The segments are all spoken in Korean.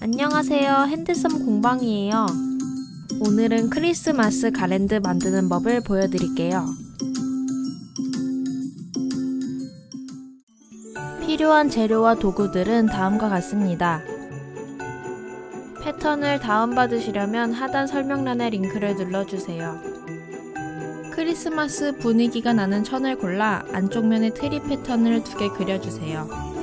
안녕하세요. 핸드썸 공방이에요. 오늘은 크리스마스 가랜드 만드는 법을 보여드릴게요. 필요한 재료와 도구들은 다음과 같습니다. 패턴을 다운받으시려면 하단 설명란의 링크를 눌러주세요. 크리스마스 분위기가 나는 천을 골라 안쪽 면에 트리 패턴을 2개 그려주세요.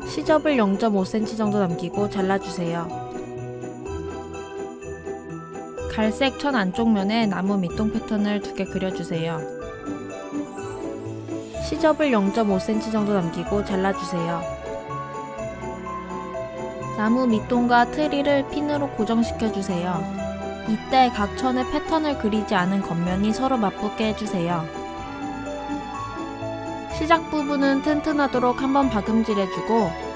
시접을 0.5cm 정도 남기고 잘라주세요. 갈색 천 안쪽 면에 나무 밑동 패턴을 2개 그려주세요. 시접을 0.5cm 정도 남기고 잘라주세요. 나무 밑동과 트리를 핀으로 고정시켜주세요. 이때 각 천에 패턴을 그리지 않은 겉면이 서로 맞붙게 해주세요. 시작 부분은 튼튼하도록 한번 박음질해주고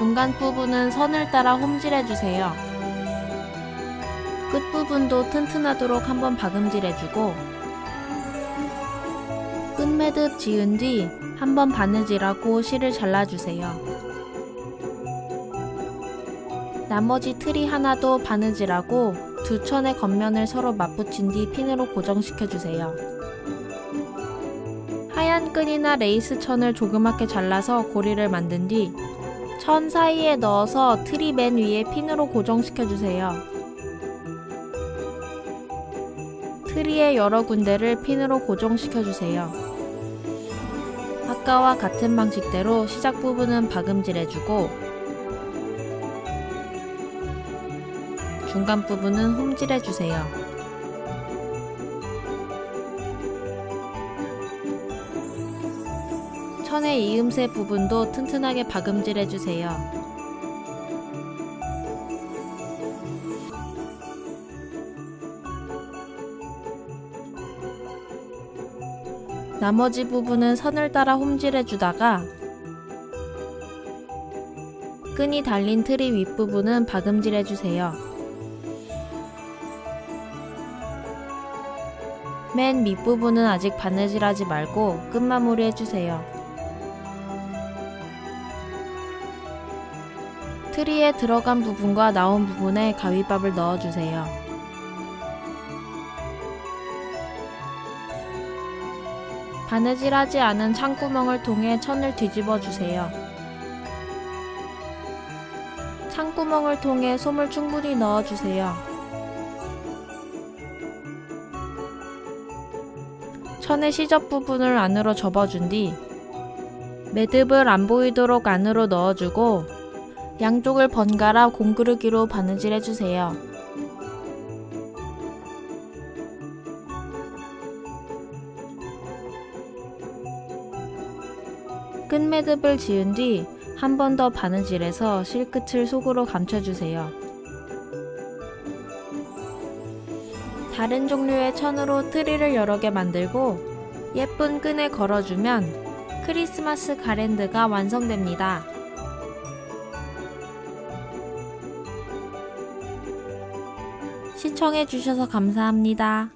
중간 부분은 선을 따라 홈질해주세요. 끝 부분도 튼튼하도록 한번 박음질해주고 끝매듭 지은 뒤 한번 바느질하고 실을 잘라주세요. 나머지 트리 하나도 바느질하고 두 천의 겉면을 서로 맞붙인 뒤 핀으로 고정시켜주세요. 하얀 끈이나 레이스 천을 조그맣게 잘라서 고리를 만든 뒤 천 사이에 넣어서 트리 맨 위에 핀으로 고정시켜주세요. 트리의 여러 군데를 핀으로 고정시켜주세요. 아까와 같은 방식대로 시작 부분은 박음질해주고 중간 부분은 홈질해주세요. 천의 이음새 부분도 튼튼하게 박음질해주세요. 나머지 부분은 선을 따라 홈질해주다가 끈이 달린 트리 윗부분은 박음질해주세요. 맨 밑부분은 아직 바느질하지 말고 끝마무리 해주세요. 트리에 들어간 부분과 나온 부분에 가위밥을 넣어주세요. 바느질하지 않은 창구멍을 통해 천을 뒤집어주세요. 창구멍을 통해 솜을 충분히 넣어주세요. 천의 시접 부분을 안으로 접어준 뒤 매듭을 안 보이도록 안으로 넣어주고 양쪽을 번갈아 공그르기로 바느질해주세요. 끝매듭을 지은 뒤 한 번 더 바느질해서 실끝을 속으로 감춰주세요. 다른 종류의 천으로 트리를 여러 개 만들고 예쁜 끈에 걸어주면 크리스마스 가랜드가 완성됩니다. 시청해주셔서 감사합니다.